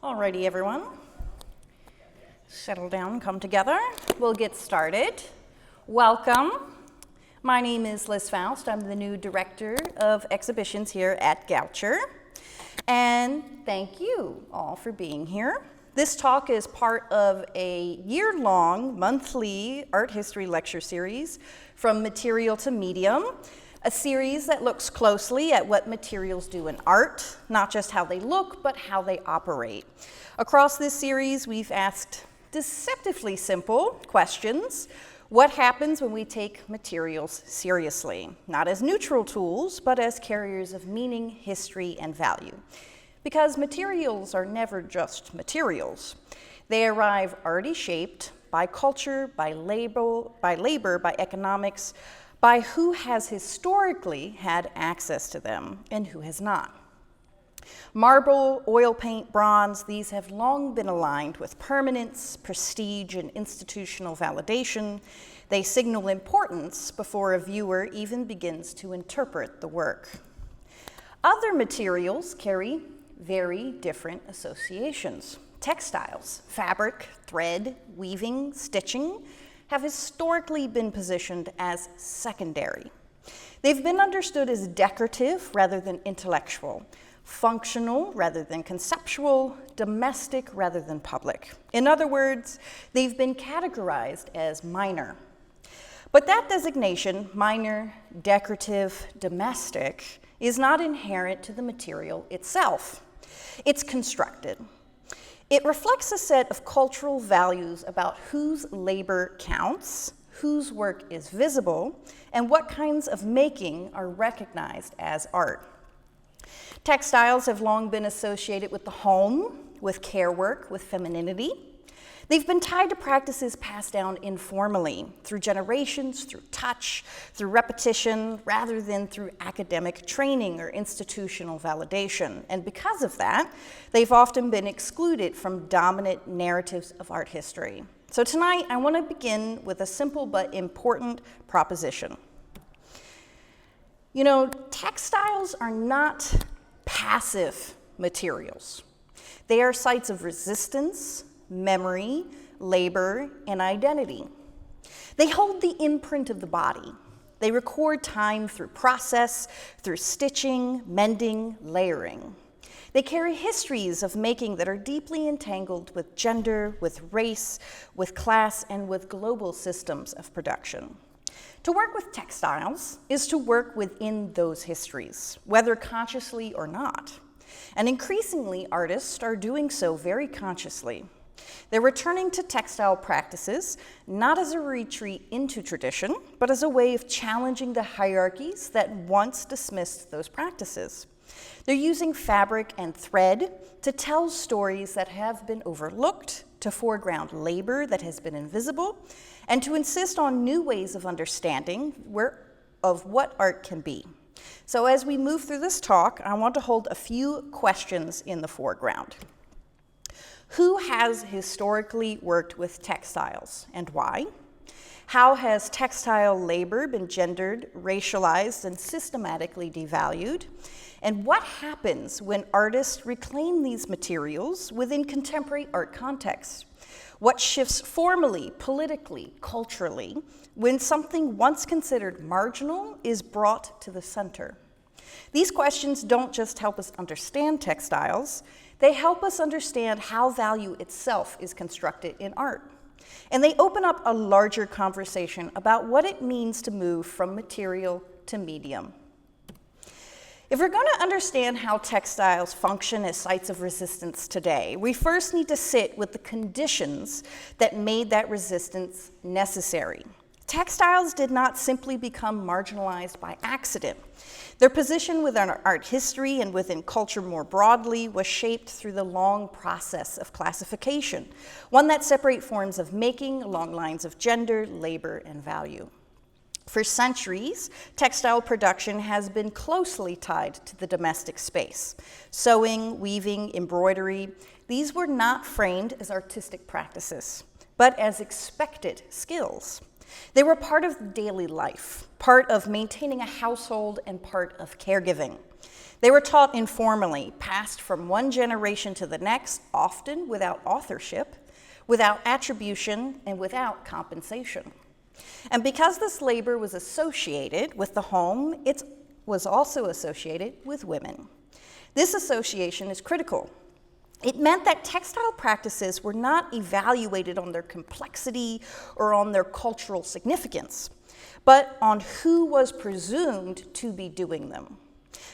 Alrighty, everyone. Settle down, come together. We'll get started. Welcome. My name is Liz Faust. I'm the new Director of Exhibitions here at Goucher. And thank you all for being here. This talk is part of a year-long monthly art history lecture series, From Material to Medium, a series that looks closely at what materials do in art, not just how they look, but how they operate. Across this series, we've asked deceptively simple questions. What happens when we take materials seriously? Not as neutral tools, but as carriers of meaning, history, and value. Because materials are never just materials. They arrive already shaped by culture, by labor, by economics, by who has historically had access to them and who has not. Marble, oil paint, bronze, these have long been aligned with permanence, prestige, and institutional validation. They signal importance before a viewer even begins to interpret the work. Other materials carry very different associations. Textiles, fabric, thread, weaving, stitching, have historically been positioned as secondary. They've been understood as decorative rather than intellectual, functional rather than conceptual, domestic rather than public. In other words, they've been categorized as minor. But that designation, minor, decorative, domestic, is not inherent to the material itself. It's constructed. It reflects a set of cultural values about whose labor counts, whose work is visible, and what kinds of making are recognized as art. Textiles have long been associated with the home, with care work, with femininity. They've been tied to practices passed down informally, through generations, through touch, through repetition, rather than through academic training or institutional validation. And because of that, they've often been excluded from dominant narratives of art history. So tonight, I want to begin with a simple but important proposition. You know, textiles are not passive materials. They are sites of resistance, memory, labor, and identity. They hold the imprint of the body. They record time through process, through stitching, mending, layering. They carry histories of making that are deeply entangled with gender, with race, with class, and with global systems of production. To work with textiles is to work within those histories, whether consciously or not. And increasingly, artists are doing so very consciously. They're returning to textile practices, not as a retreat into tradition, but as a way of challenging the hierarchies that once dismissed those practices. They're using fabric and thread to tell stories that have been overlooked, to foreground labor that has been invisible, and to insist on new ways of understanding of what art can be. So as we move through this talk, I want to hold a few questions in the foreground. Who has historically worked with textiles and why? How has textile labor been gendered, racialized, and systematically devalued? And what happens when artists reclaim these materials within contemporary art contexts? What shifts formally, politically, culturally, when something once considered marginal is brought to the center? These questions don't just help us understand textiles, they help us understand how value itself is constructed in art. And they open up a larger conversation about what it means to move from material to medium. If we're going to understand how textiles function as sites of resistance today, we first need to sit with the conditions that made that resistance necessary. Textiles did not simply become marginalized by accident. Their position within art history and within culture more broadly was shaped through the long process of classification, one that separates forms of making along lines of gender, labor, and value. For centuries, textile production has been closely tied to the domestic space. Sewing, weaving, embroidery, these were not framed as artistic practices, but as expected skills. They were part of daily life, part of maintaining a household, and part of caregiving. They were taught informally, passed from one generation to the next, often without authorship, without attribution, and without compensation. And because this labor was associated with the home, it was also associated with women. This association is critical. It meant that textile practices were not evaluated on their complexity or on their cultural significance, but on who was presumed to be doing them.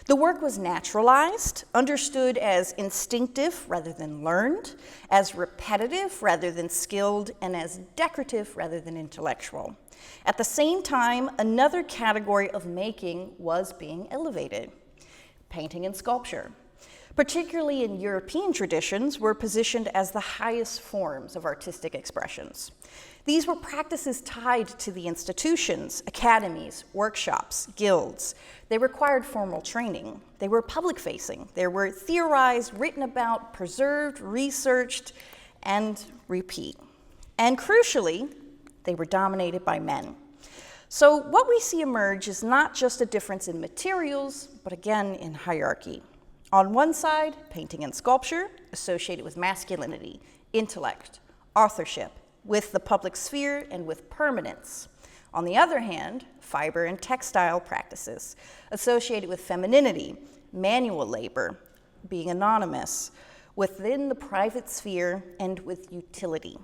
The work was naturalized, understood as instinctive rather than learned, as repetitive rather than skilled, and as decorative rather than intellectual. At the same time, another category of making was being elevated: painting and sculpture, particularly in European traditions, were positioned as the highest forms of artistic expressions. These were practices tied to the institutions, academies, workshops, guilds. They required formal training. They were public-facing. They were theorized, written about, preserved, researched, and repeat. And crucially, they were dominated by men. So what we see emerge is not just a difference in materials, but again in hierarchy. On one side, painting and sculpture, associated with masculinity, intellect, authorship, with the public sphere, and with permanence. On the other hand, fiber and textile practices, associated with femininity, manual labor, being anonymous, within the private sphere, and with utility.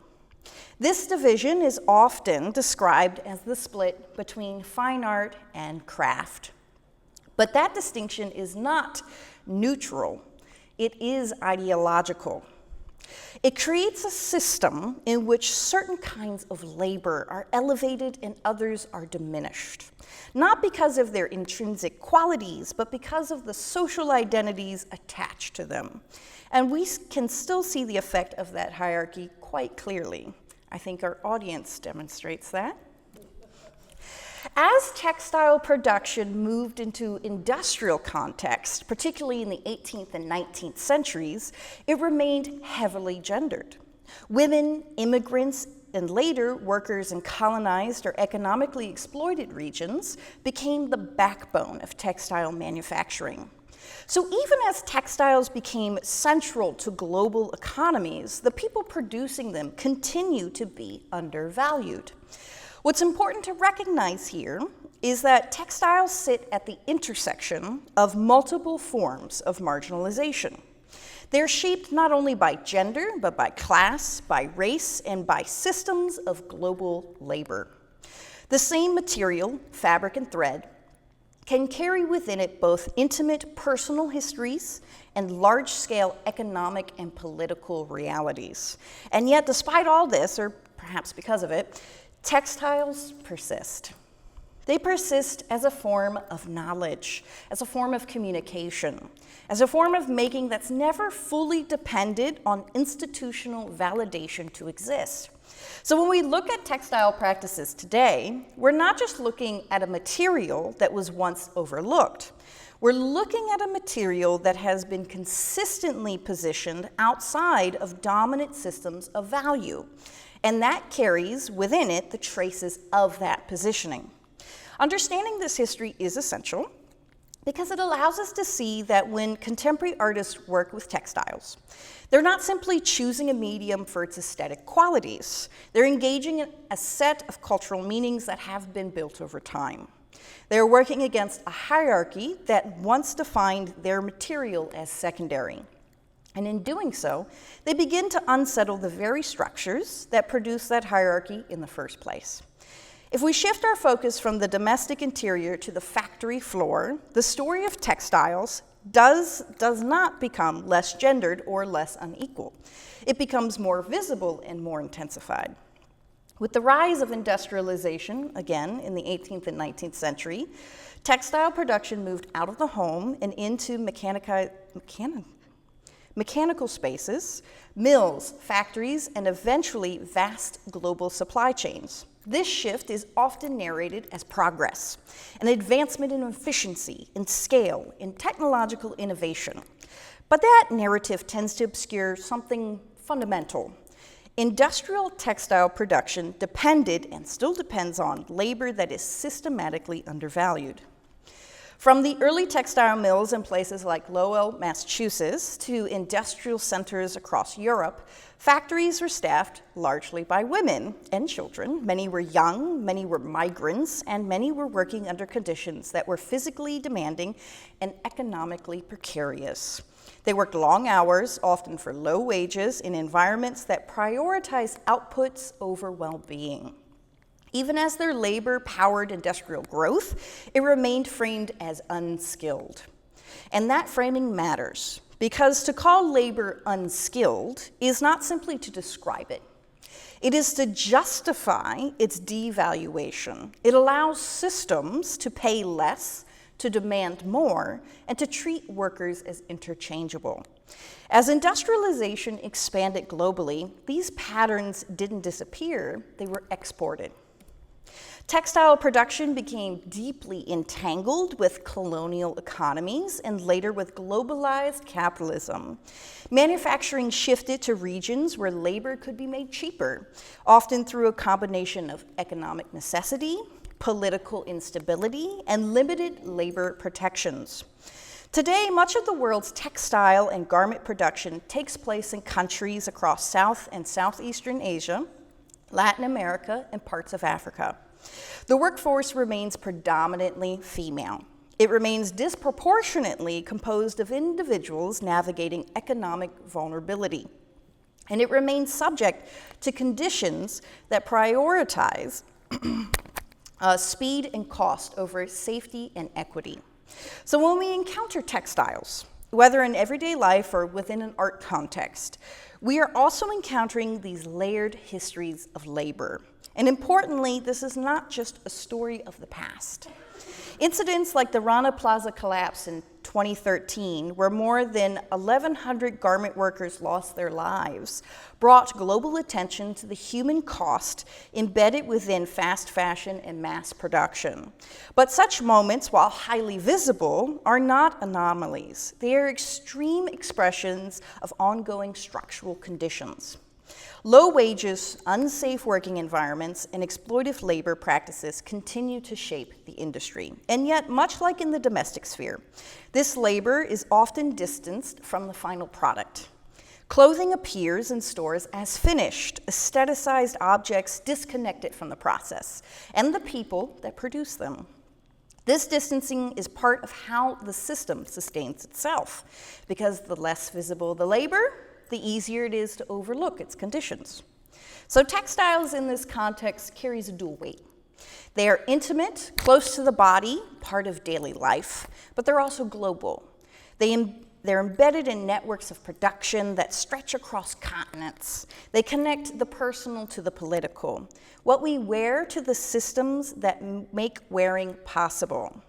This division is often described as the split between fine art and craft. But that distinction is not neutral. It is ideological. It creates a system in which certain kinds of labor are elevated and others are diminished, not because of their intrinsic qualities, but because of the social identities attached to them. And we can still see the effect of that hierarchy quite clearly. I think our audience demonstrates that. As textile production moved into industrial context, particularly in the 18th and 19th centuries, it remained heavily gendered. Women, immigrants, and later workers in colonized or economically exploited regions became the backbone of textile manufacturing. So even as textiles became central to global economies, the people producing them continue to be undervalued. What's important to recognize here is that textiles sit at the intersection of multiple forms of marginalization. They're shaped not only by gender, but by class, by race, and by systems of global labor. The same material, fabric and thread, can carry within it both intimate personal histories and large-scale economic and political realities. And yet, despite all this, or perhaps because of it, textiles persist. They persist as a form of knowledge, as a form of communication, as a form of making that's never fully dependent on institutional validation to exist. So when we look at textile practices today, we're not just looking at a material that was once overlooked. We're looking at a material that has been consistently positioned outside of dominant systems of value. And that carries within it the traces of that positioning. Understanding this history is essential because it allows us to see that when contemporary artists work with textiles, they're not simply choosing a medium for its aesthetic qualities. They're engaging in a set of cultural meanings that have been built over time. They're working against a hierarchy that once defined their material as secondary. And in doing so, they begin to unsettle the very structures that produce that hierarchy in the first place. If we shift our focus from the domestic interior to the factory floor, the story of textiles does not become less gendered or less unequal. It becomes more visible and more intensified. With the rise of industrialization, again, in the 18th and 19th century, textile production moved out of the home and into mechanical spaces, mills, factories, and eventually vast global supply chains. This shift is often narrated as progress, an advancement in efficiency, in scale, in technological innovation. But that narrative tends to obscure something fundamental. Industrial textile production depended and still depends on labor that is systematically undervalued. From the early textile mills in places like Lowell, Massachusetts, to industrial centers across Europe, factories were staffed largely by women and children. Many were young, many were migrants, and many were working under conditions that were physically demanding and economically precarious. They worked long hours, often for low wages, in environments that prioritized outputs over well-being. Even as their labor powered industrial growth, it remained framed as unskilled. And that framing matters, because to call labor unskilled is not simply to describe it. It is to justify its devaluation. It allows systems to pay less, to demand more, and to treat workers as interchangeable. As industrialization expanded globally, these patterns didn't disappear, they were exported. Textile production became deeply entangled with colonial economies and later with globalized capitalism. Manufacturing shifted to regions where labor could be made cheaper, often through a combination of economic necessity, political instability, and limited labor protections. Today, much of the world's textile and garment production takes place in countries across South and Southeastern Asia, Latin America, and parts of Africa. The workforce remains predominantly female. It remains disproportionately composed of individuals navigating economic vulnerability. And it remains subject to conditions that prioritize speed and cost over safety and equity. So when we encounter textiles, whether in everyday life or within an art context, we are also encountering these layered histories of labor. And importantly, this is not just a story of the past. Incidents like the Rana Plaza collapse in 2013, where more than 1,100 garment workers lost their lives, brought global attention to the human cost embedded within fast fashion and mass production. But such moments, while highly visible, are not anomalies. They are extreme expressions of ongoing structural conditions. Low wages, unsafe working environments, and exploitive labor practices continue to shape the industry. And yet, much like in the domestic sphere, this labor is often distanced from the final product. Clothing appears in stores as finished, aestheticized objects disconnected from the process and the people that produce them. This distancing is part of how the system sustains itself, because the less visible the labor, the easier it is to overlook its conditions. So textiles in this context carries a dual weight. They are intimate, close to the body, part of daily life, but they're also global. They're embedded in networks of production that stretch across continents. They connect the personal to the political, what we wear to the systems that make wearing possible.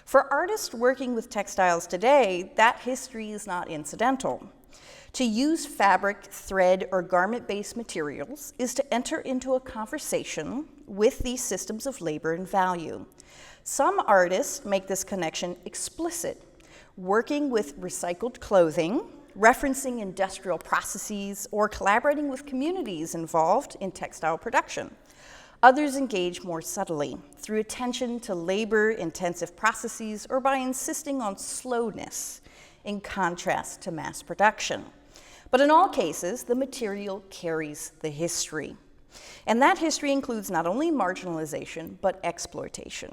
For artists working with textiles today, that history is not incidental. To use fabric, thread, or garment-based materials is to enter into a conversation with these systems of labor and value. Some artists make this connection explicit, working with recycled clothing, referencing industrial processes, or collaborating with communities involved in textile production. Others engage more subtly, through attention to labor-intensive processes or by insisting on slowness, in contrast to mass production. But in all cases, the material carries the history. And that history includes not only marginalization, but exploitation.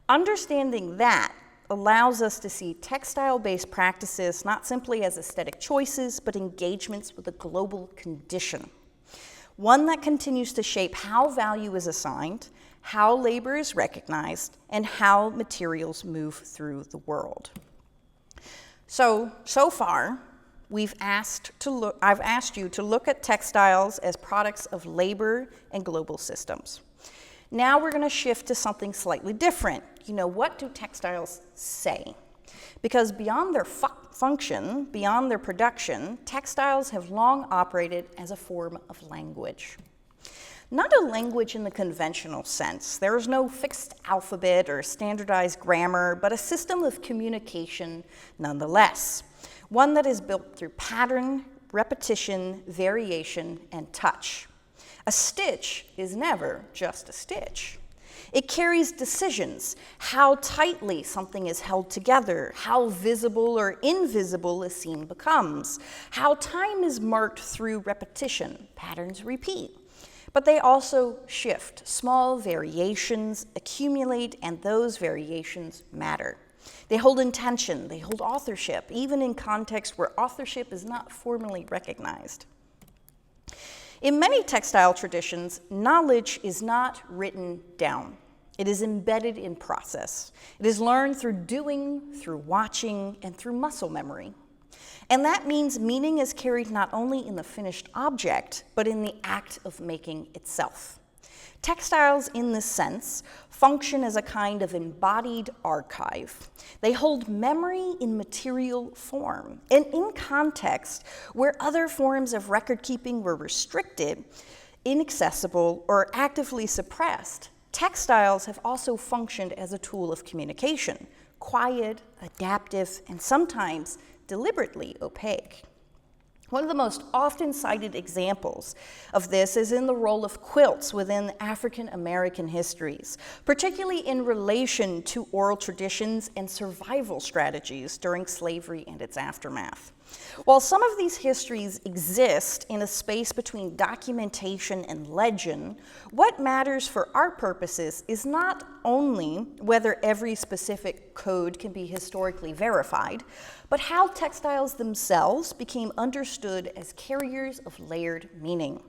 Understanding that allows us to see textile-based practices not simply as aesthetic choices, but engagements with a global condition. One that continues to shape how value is assigned, how labor is recognized, and how materials move through the world. So far, I've asked you to look at textiles as products of labor and global systems. Now we're going to shift to something slightly different. What do textiles say? Because beyond their function, beyond their production, textiles have long operated as a form of language. Not a language in the conventional sense. There is no fixed alphabet or standardized grammar, but a system of communication nonetheless. One that is built through pattern, repetition, variation, and touch. A stitch is never just a stitch. It carries decisions, how tightly something is held together, how visible or invisible a scene becomes, how time is marked through repetition, patterns repeat. But they also shift. Small variations accumulate, and those variations matter. They hold intention, they hold authorship, even in contexts where authorship is not formally recognized. In many textile traditions, knowledge is not written down. It is embedded in process. It is learned through doing, through watching, and through muscle memory. And that means meaning is carried not only in the finished object, but in the act of making itself. Textiles, in this sense, function as a kind of embodied archive. They hold memory in material form, and in context where other forms of record-keeping were restricted, inaccessible, or actively suppressed, textiles have also functioned as a tool of communication, quiet, adaptive, and sometimes deliberately opaque. One of the most often cited examples of this is in the role of quilts within African American histories, particularly in relation to oral traditions and survival strategies during slavery and its aftermath. While some of these histories exist in a space between documentation and legend, what matters for our purposes is not only whether every specific code can be historically verified, but how textiles themselves became understood as carriers of layered meaning.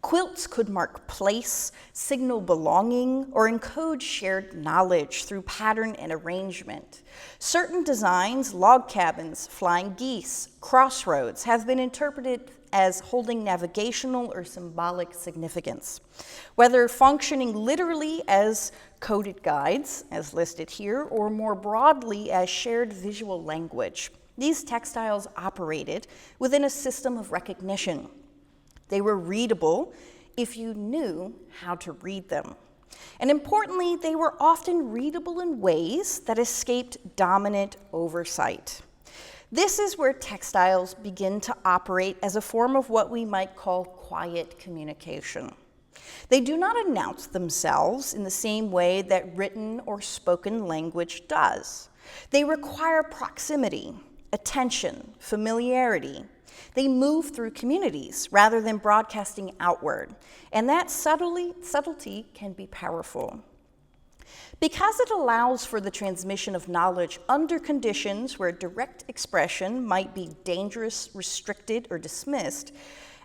Quilts could mark place, signal belonging, or encode shared knowledge through pattern and arrangement. Certain designs, log cabins, flying geese, crossroads, have been interpreted as holding navigational or symbolic significance. Whether functioning literally as coded guides, as listed here, or more broadly as shared visual language, these textiles operated within a system of recognition. They were readable if you knew how to read them. And importantly, they were often readable in ways that escaped dominant oversight. This is where textiles begin to operate as a form of what we might call quiet communication. They do not announce themselves in the same way that written or spoken language does. They require proximity, attention, familiarity. They move through communities rather than broadcasting outward, and that subtlety can be powerful. Because it allows for the transmission of knowledge under conditions where direct expression might be dangerous, restricted, or dismissed,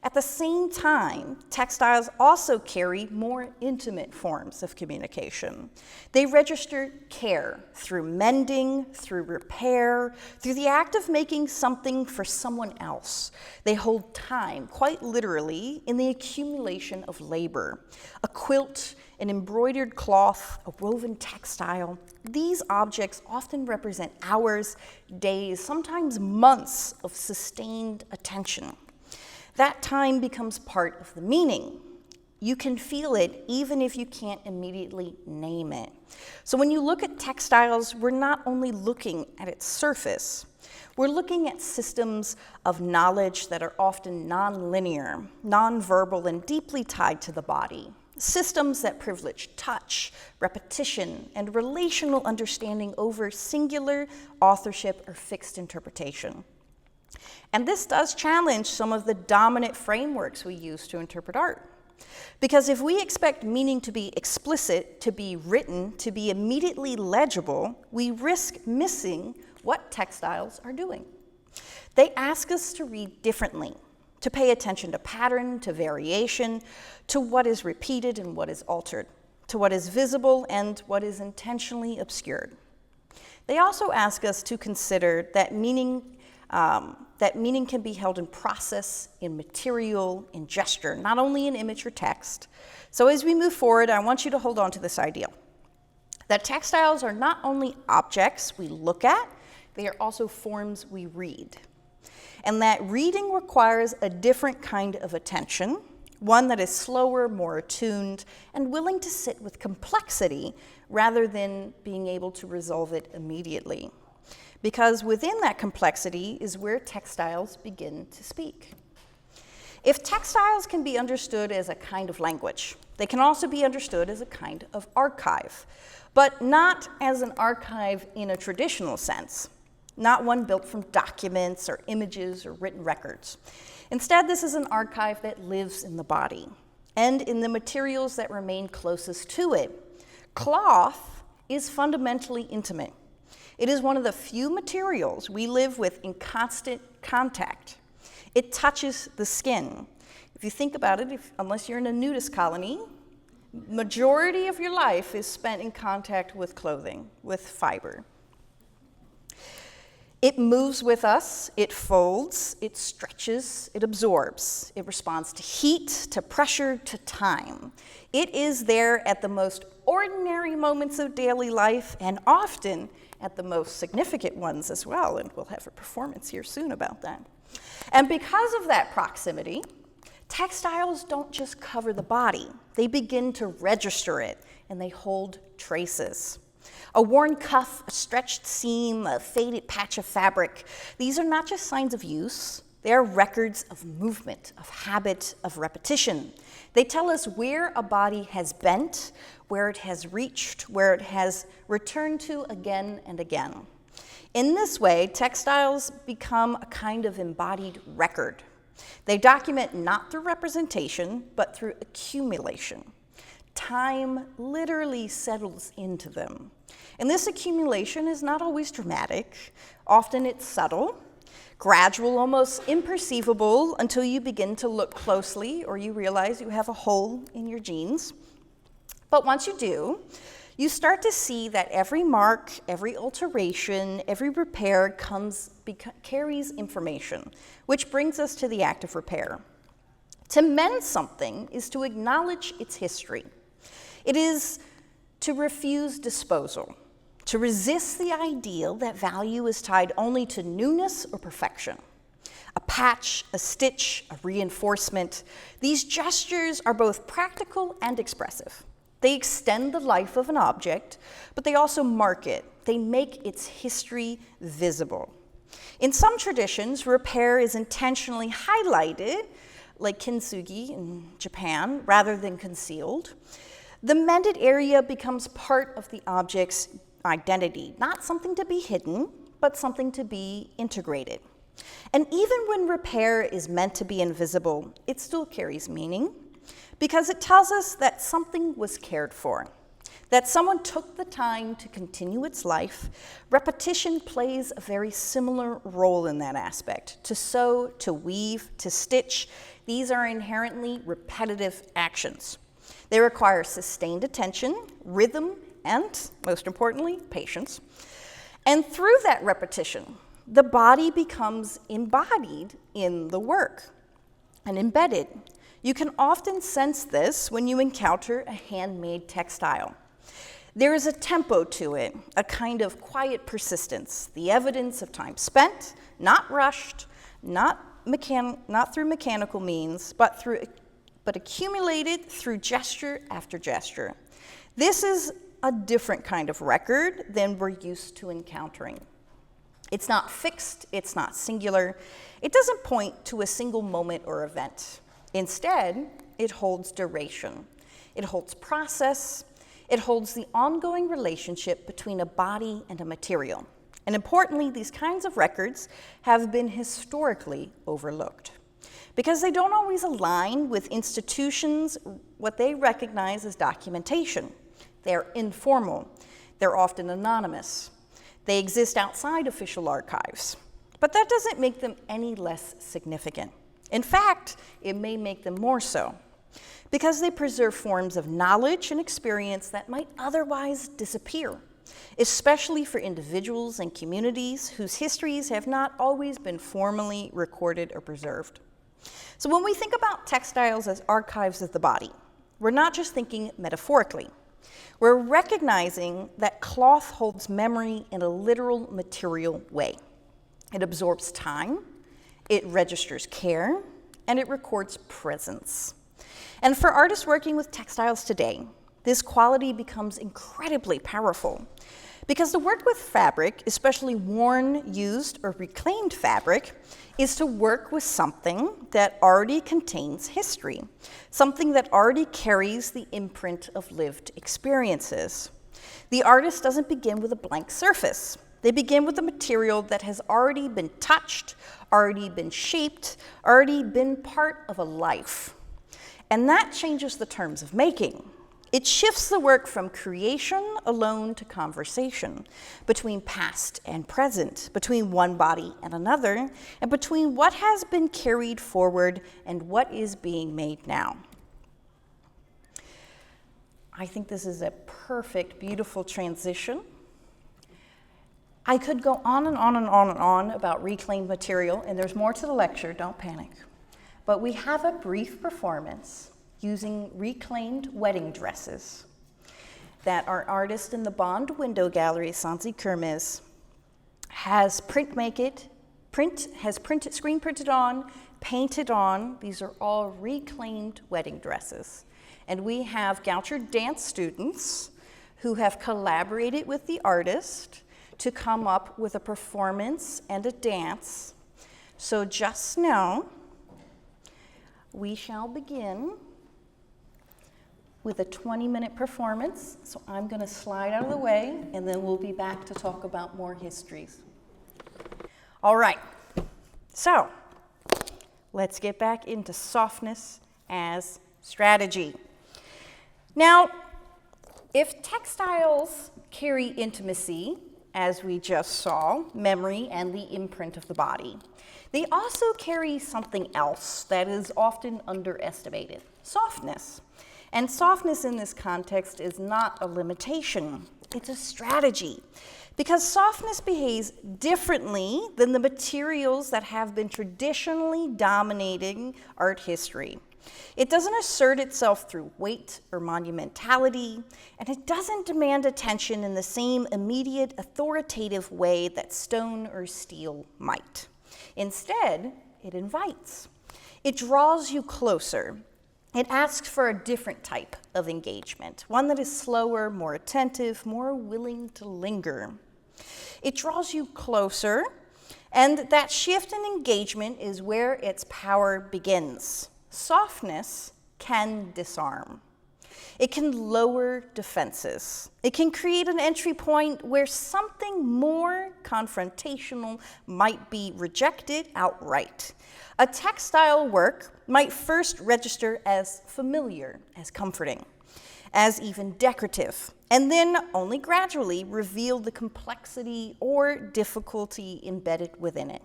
at the same time, textiles also carry more intimate forms of communication. They register care through mending, through repair, through the act of making something for someone else. They hold time, quite literally, in the accumulation of labor. A quilt, an embroidered cloth, a woven textile, these objects often represent hours, days, sometimes months of sustained attention. That time becomes part of the meaning. You can feel it even if you can't immediately name it. So when you look at textiles, we're not only looking at its surface, we're looking at systems of knowledge that are often non-linear, non-verbal, and deeply tied to the body. Systems that privilege touch, repetition, and relational understanding over singular authorship or fixed interpretation. And this does challenge some of the dominant frameworks we use to interpret art. Because if we expect meaning to be explicit, to be written, to be immediately legible, we risk missing what textiles are doing. They ask us to read differently, to pay attention to pattern, to variation, to what is repeated and what is altered, to what is visible and what is intentionally obscured. They also ask us to consider that meaning can be held in process, in material, in gesture, not only in image or text. So as we move forward, I want you to hold on to this idea that textiles are not only objects we look at, they are also forms we read. And that reading requires a different kind of attention, one that is slower, more attuned, and willing to sit with complexity rather than being able to resolve it immediately. Because within that complexity is where textiles begin to speak. If textiles can be understood as a kind of language, they can also be understood as a kind of archive, but not as an archive in a traditional sense, not one built from documents or images or written records. Instead, this is an archive that lives in the body and in the materials that remain closest to it. Cloth is fundamentally intimate. It is one of the few materials we live with in constant contact. It touches the skin. If you think about it, unless you're in a nudist colony, majority of your life is spent in contact with clothing, with fiber. It moves with us, it folds, it stretches, it absorbs. It responds to heat, to pressure, to time. It is there at the most ordinary moments of daily life and often at the most significant ones as well, and we'll have a performance here soon about that. And because of that proximity, textiles don't just cover the body, they begin to register it, and they hold traces. A worn cuff, a stretched seam, a faded patch of fabric, these are not just signs of use, they are records of movement, of habit, of repetition. They tell us where a body has bent, where it has reached, where it has returned to again and again. In this way, textiles become a kind of embodied record. They document not through representation, but through accumulation. Time literally settles into them. And this accumulation is not always dramatic. Often it's subtle, gradual, almost imperceivable until you begin to look closely or you realize you have a hole in your jeans. But once you do, you start to see that every mark, every alteration, every repair carries information, which brings us to the act of repair. To mend something is to acknowledge its history. It is to refuse disposal, to resist the ideal that value is tied only to newness or perfection. A patch, a stitch, a reinforcement, these gestures are both practical and expressive. They extend the life of an object, but they also mark it. They make its history visible. In some traditions, repair is intentionally highlighted, like kintsugi in Japan, rather than concealed. The mended area becomes part of the object's identity, not something to be hidden, but something to be integrated. And even when repair is meant to be invisible, it still carries meaning, because it tells us that something was cared for, that someone took the time to continue its life. Repetition plays a very similar role in that aspect. To sew, to weave, to stitch, these are inherently repetitive actions. They require sustained attention, rhythm, and, most importantly, patience. And through that repetition, the body becomes embodied in the work and embedded. You can often sense this when you encounter a handmade textile. There is a tempo to it, a kind of quiet persistence, the evidence of time spent, not rushed, not through mechanical means, but accumulated through gesture after gesture. This is a different kind of record than we're used to encountering. It's not fixed, it's not singular. It doesn't point to a single moment or event. Instead, it holds duration. It holds process. It holds the ongoing relationship between a body and a material. And importantly, these kinds of records have been historically overlooked because they don't always align with institutions what they recognize as documentation. They're informal. They're often anonymous. They exist outside official archives. But that doesn't make them any less significant. In fact, it may make them more so, because they preserve forms of knowledge and experience that might otherwise disappear, especially for individuals and communities whose histories have not always been formally recorded or preserved. So when we think about textiles as archives of the body, we're not just thinking metaphorically. We're recognizing that cloth holds memory in a literal material way. It absorbs time, it registers care, and it records presence. And for artists working with textiles today, this quality becomes incredibly powerful Because to work with fabric, especially worn, used, or reclaimed fabric, is to work with something that already contains history, something that already carries the imprint of lived experiences. The artist doesn't begin with a blank surface. They begin with a material that has already been touched, already been shaped, already been part of a life. And that changes the terms of making. It shifts the work from creation alone to conversation, between past and present, between one body and another, and between what has been carried forward and what is being made now. I think this is a perfect, beautiful transition. I could go on and on and on and on about reclaimed material, and there's more to the lecture, don't panic. But we have a brief performance using reclaimed wedding dresses that our artist in the Bond Window Gallery, Sansi Kermes, has screen printed on, painted on. These are all reclaimed wedding dresses. And we have Goucher dance students who have collaborated with the artist to come up with a performance and a dance. So just know, we shall begin with a 20-minute performance. So I'm going to slide out of the way, and then we'll be back to talk about more histories. All right, so let's get back into softness as strategy. Now, if textiles carry intimacy, as we just saw, memory and the imprint of the body, they also carry something else that is often underestimated: softness. And softness in this context is not a limitation, it's a strategy. Because softness behaves differently than the materials that have been traditionally dominating art history. It doesn't assert itself through weight or monumentality, and it doesn't demand attention in the same immediate, authoritative way that stone or steel might. Instead, it invites. It draws you closer. It asks for a different type of engagement, one that is slower, more attentive, more willing to linger. It draws you closer, and that shift in engagement is where its power begins. Softness can disarm. It can lower defenses. It can create an entry point where something more confrontational might be rejected outright. A textile work might first register as familiar, as comforting, as even decorative, and then only gradually reveal the complexity or difficulty embedded within it.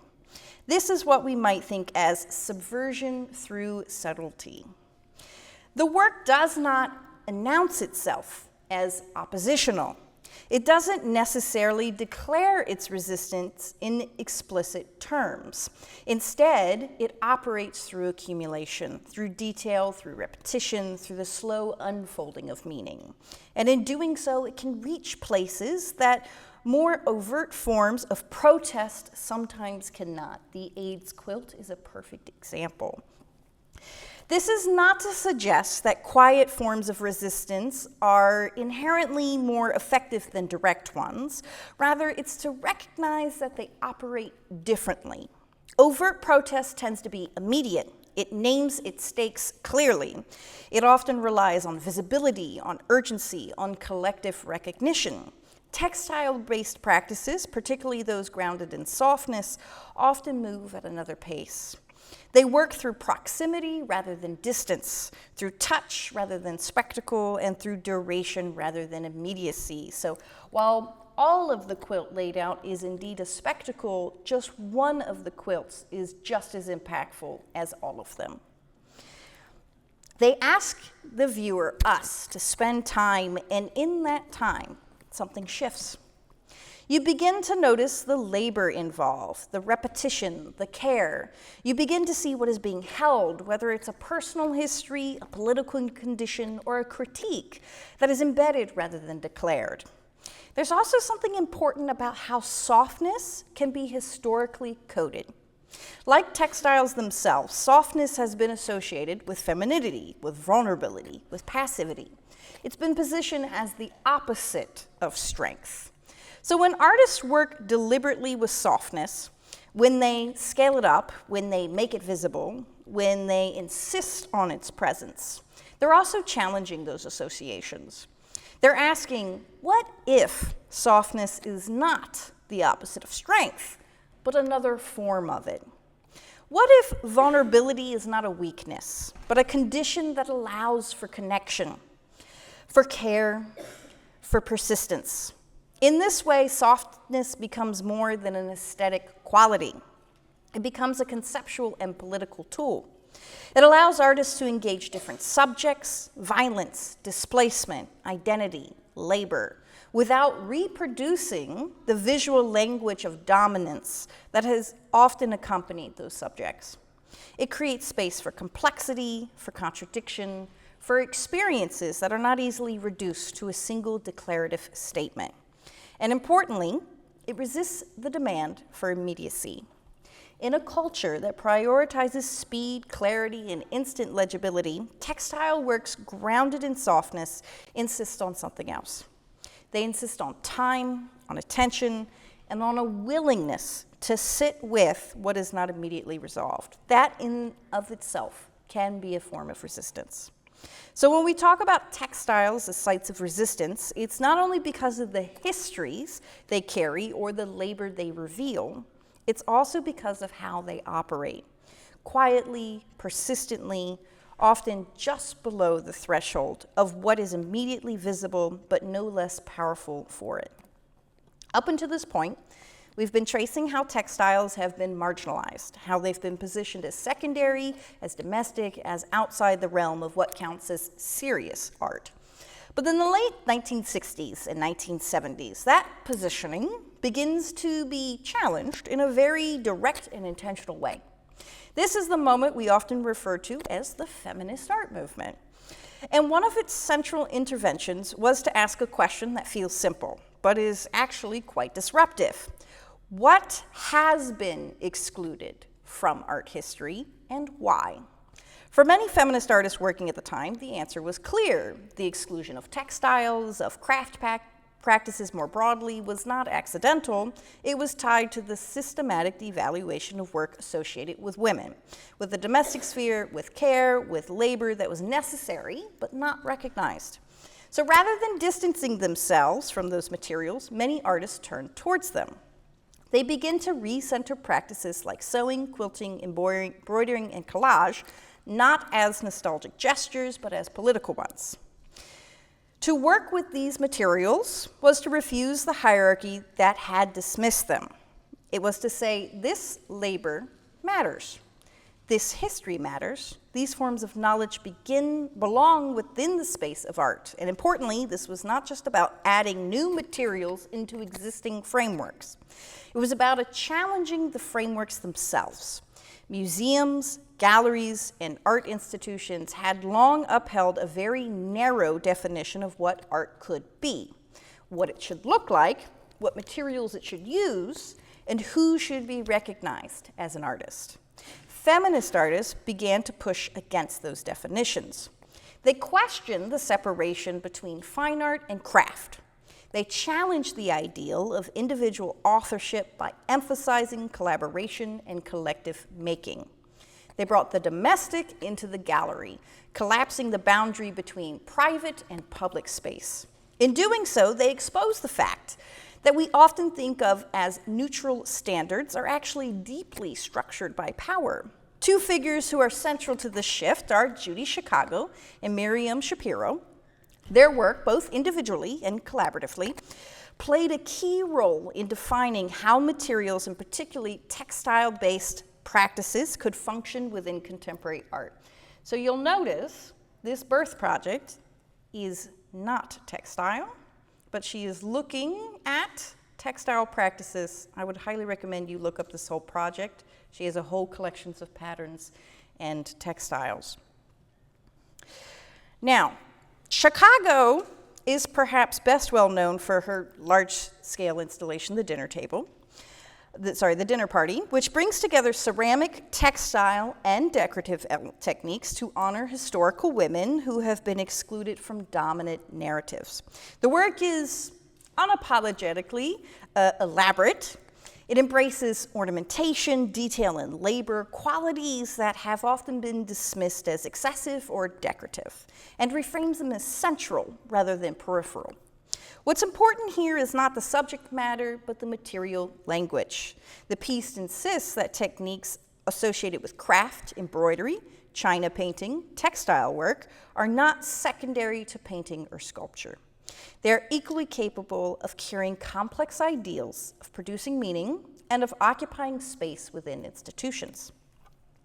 This is what we might think as subversion through subtlety. The work does not announce itself as oppositional. It doesn't necessarily declare its resistance in explicit terms. Instead, it operates through accumulation, through detail, through repetition, through the slow unfolding of meaning. And in doing so, it can reach places that more overt forms of protest sometimes cannot. The AIDS quilt is a perfect example. This is not to suggest that quiet forms of resistance are inherently more effective than direct ones. Rather, it's to recognize that they operate differently. Overt protest tends to be immediate. It names its stakes clearly. It often relies on visibility, on urgency, on collective recognition. Textile-based practices, particularly those grounded in softness, often move at another pace. They work through proximity rather than distance, through touch rather than spectacle, and through duration rather than immediacy. So while all of the quilt laid out is indeed a spectacle, just one of the quilts is just as impactful as all of them. They ask the viewer, us, to spend time, and in that time, something shifts. You begin to notice the labor involved, the repetition, the care. You begin to see what is being held, whether it's a personal history, a political condition, or a critique that is embedded rather than declared. There's also something important about how softness can be historically coded. Like textiles themselves, softness has been associated with femininity, with vulnerability, with passivity. It's been positioned as the opposite of strength. So when artists work deliberately with softness, when they scale it up, when they make it visible, when they insist on its presence, they're also challenging those associations. They're asking, what if softness is not the opposite of strength, but another form of it? What if vulnerability is not a weakness, but a condition that allows for connection, for care, for persistence? In this way, softness becomes more than an aesthetic quality. It becomes a conceptual and political tool. It allows artists to engage different subjects, violence, displacement, identity, labor, without reproducing the visual language of dominance that has often accompanied those subjects. It creates space for complexity, for contradiction, for experiences that are not easily reduced to a single declarative statement. And importantly, it resists the demand for immediacy. In a culture that prioritizes speed, clarity, and instant legibility, textile works grounded in softness insist on something else. They insist on time, on attention, and on a willingness to sit with what is not immediately resolved. That in of itself can be a form of resistance. So when we talk about textiles as sites of resistance, it's not only because of the histories they carry or the labor they reveal, it's also because of how they operate, quietly, persistently, often just below the threshold of what is immediately visible, but no less powerful for it. Up until this point, we've been tracing how textiles have been marginalized, how they've been positioned as secondary, as domestic, as outside the realm of what counts as serious art. But in the late 1960s and 1970s, that positioning begins to be challenged in a very direct and intentional way. This is the moment we often refer to as the feminist art movement. And one of its central interventions was to ask a question that feels simple, but is actually quite disruptive. What has been excluded from art history and why? For many feminist artists working at the time, the answer was clear. The exclusion of textiles, of craft practices more broadly, was not accidental. It was tied to the systematic devaluation of work associated with women, with the domestic sphere, with care, with labor that was necessary but not recognized. So rather than distancing themselves from those materials, many artists turned towards them. They begin to recenter practices like sewing, quilting, embroidering, and collage, not as nostalgic gestures, but as political ones. To work with these materials was to refuse the hierarchy that had dismissed them. It was to say, this labor matters. This history matters. These forms of knowledge belong within the space of art. And importantly, this was not just about adding new materials into existing frameworks. It was about challenging the frameworks themselves. Museums, galleries, and art institutions had long upheld a very narrow definition of what art could be, what it should look like, what materials it should use, and who should be recognized as an artist. Feminist artists began to push against those definitions. They questioned the separation between fine art and craft. They challenged the ideal of individual authorship by emphasizing collaboration and collective making. They brought the domestic into the gallery, collapsing the boundary between private and public space. In doing so, they exposed the fact that we often think of as neutral standards are actually deeply structured by power. Two figures who are central to this shift are Judy Chicago and Miriam Shapiro. Their work, both individually and collaboratively, played a key role in defining how materials, and particularly textile-based practices, could function within contemporary art. So you'll notice this birth project is not textile, but she is looking at textile practices. I would highly recommend you look up this whole project. She has a whole collection of patterns and textiles. Now, Chicago is perhaps best well known for her large-scale installation, The Dinner Party, which brings together ceramic, textile, and decorative techniques to honor historical women who have been excluded from dominant narratives. The work is unapologetically elaborate. It embraces ornamentation, detail, and labor, qualities that have often been dismissed as excessive or decorative, and reframes them as central rather than peripheral. What's important here is not the subject matter, but the material language. The piece insists that techniques associated with craft, embroidery, china painting, textile work are not secondary to painting or sculpture. They are equally capable of carrying complex ideals, of producing meaning, and of occupying space within institutions.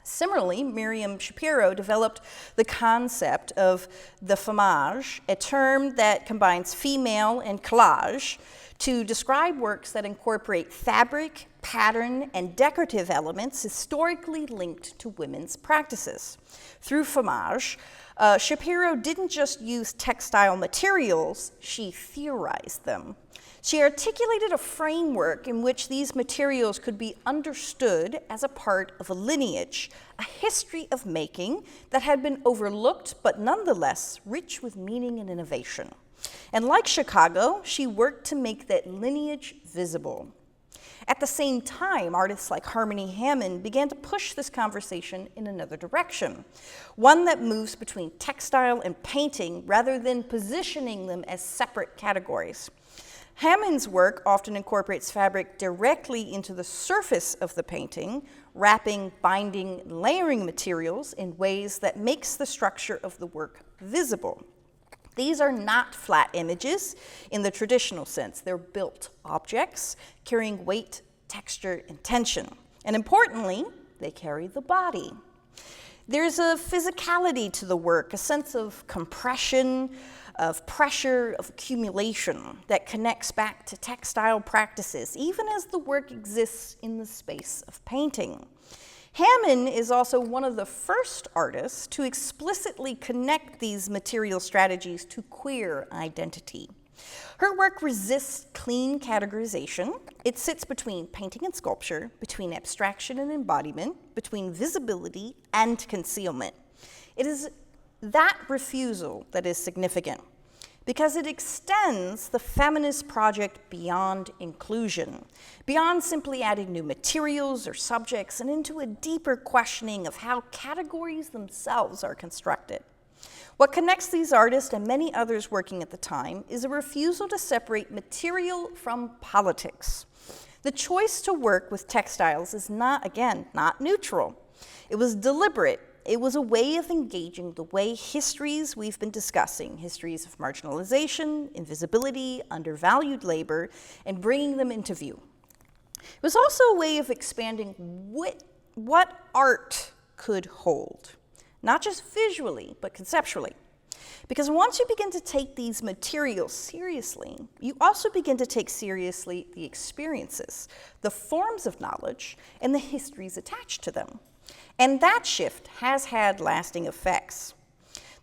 Similarly, Miriam Shapiro developed the concept of the femage, a term that combines female and collage, to describe works that incorporate fabric, pattern, and decorative elements historically linked to women's practices. Through femage, Shapiro didn't just use textile materials, she theorized them. She articulated a framework in which these materials could be understood as a part of a lineage, a history of making that had been overlooked but nonetheless rich with meaning and innovation. And like Chicago, she worked to make that lineage visible. At the same time, artists like Hammond began to push this conversation in another direction, one that moves between textile and painting rather than positioning them as separate categories. Hammond's work often incorporates fabric directly into the surface of the painting, wrapping, binding, layering materials in ways that makes the structure of the work visible. These are not flat images in the traditional sense. They're built objects carrying weight, texture, and tension. And importantly, they carry the body. There's a physicality to the work, a sense of compression, of pressure, of accumulation that connects back to textile practices, even as the work exists in the space of painting. Hammond is also one of the first artists to explicitly connect these material strategies to queer identity. Her work resists clean categorization. It sits between painting and sculpture, between abstraction and embodiment, between visibility and concealment. It is that refusal that is significant, because it extends the feminist project beyond inclusion, beyond simply adding new materials or subjects, and into a deeper questioning of how categories themselves are constructed. What connects these artists and many others working at the time is a refusal to separate material from politics. The choice to work with textiles is not neutral. It was deliberate. It was a way of engaging the way histories we've been discussing, histories of marginalization, invisibility, undervalued labor, and bringing them into view. It was also a way of expanding what art could hold, not just visually, but conceptually. Because once you begin to take these materials seriously, you also begin to take seriously the experiences, the forms of knowledge, and the histories attached to them. And that shift has had lasting effects.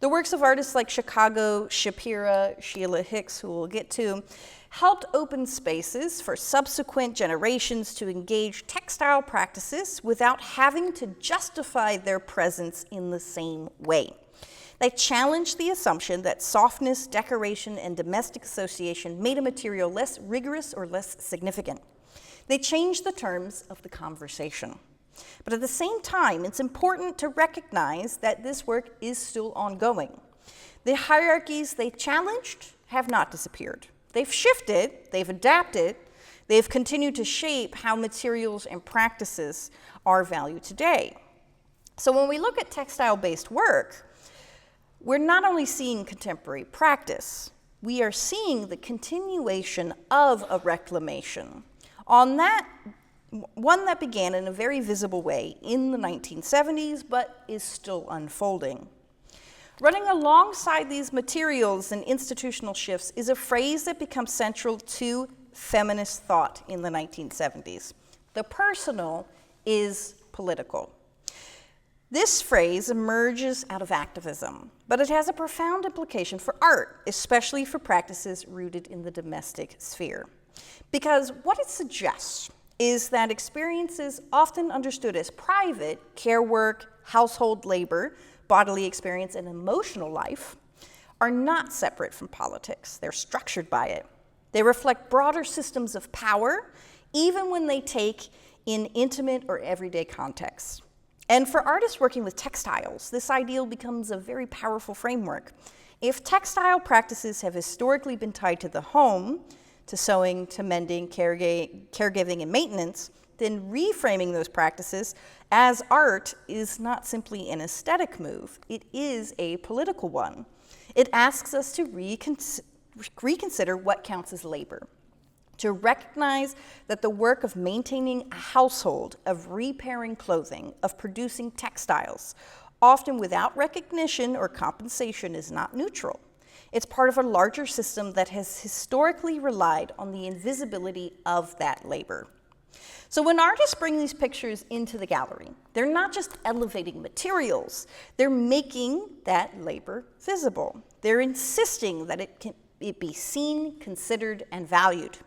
The works of artists like Chicago, Shapiro, Sheila Hicks, who we'll get to, helped open spaces for subsequent generations to engage textile practices without having to justify their presence in the same way. They challenged the assumption that softness, decoration, and domestic association made a material less rigorous or less significant. They changed the terms of the conversation. But at the same time, it's important to recognize that this work is still ongoing. The hierarchies they challenged have not disappeared. They've shifted, they've adapted, they've continued to shape how materials and practices are valued today. So when we look at textile-based work, we're not only seeing contemporary practice, we are seeing the continuation of a reclamation. One that began in a very visible way in the 1970s, but is still unfolding. Running alongside these materials and institutional shifts is a phrase that becomes central to feminist thought in the 1970s. The personal is political. This phrase emerges out of activism, but it has a profound implication for art, especially for practices rooted in the domestic sphere. Because what it suggests is that experiences often understood as private, care work, household labor, bodily experience, and emotional life, are not separate from politics. They're structured by it. They reflect broader systems of power, even when they take in intimate or everyday contexts. And for artists working with textiles, this ideal becomes a very powerful framework. If textile practices have historically been tied to the home, to sewing, to mending, caregiving, and maintenance, then reframing those practices as art is not simply an aesthetic move, it is a political one. It asks us to reconsider what counts as labor, to recognize that the work of maintaining a household, of repairing clothing, of producing textiles, often without recognition or compensation, is not neutral. It's part of a larger system that has historically relied on the invisibility of that labor. So when artists bring these pictures into the gallery, they're not just elevating materials, they're making that labor visible. They're insisting that it be seen, considered, and valued.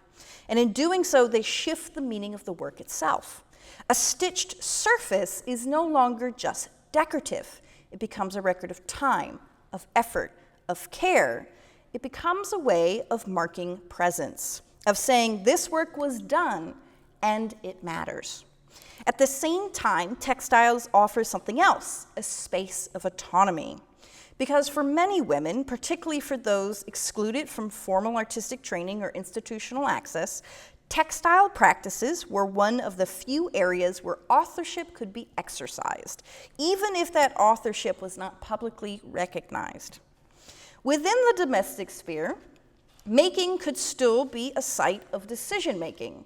And in doing so, they shift the meaning of the work itself. A stitched surface is no longer just decorative. It becomes a record of time, of effort, of care. It becomes a way of marking presence, of saying this work was done and it matters. At the same time, textiles offers something else, a space of autonomy. Because for many women, particularly for those excluded from formal artistic training or institutional access, textile practices were one of the few areas where authorship could be exercised, even if that authorship was not publicly recognized. Within the domestic sphere, making could still be a site of decision-making,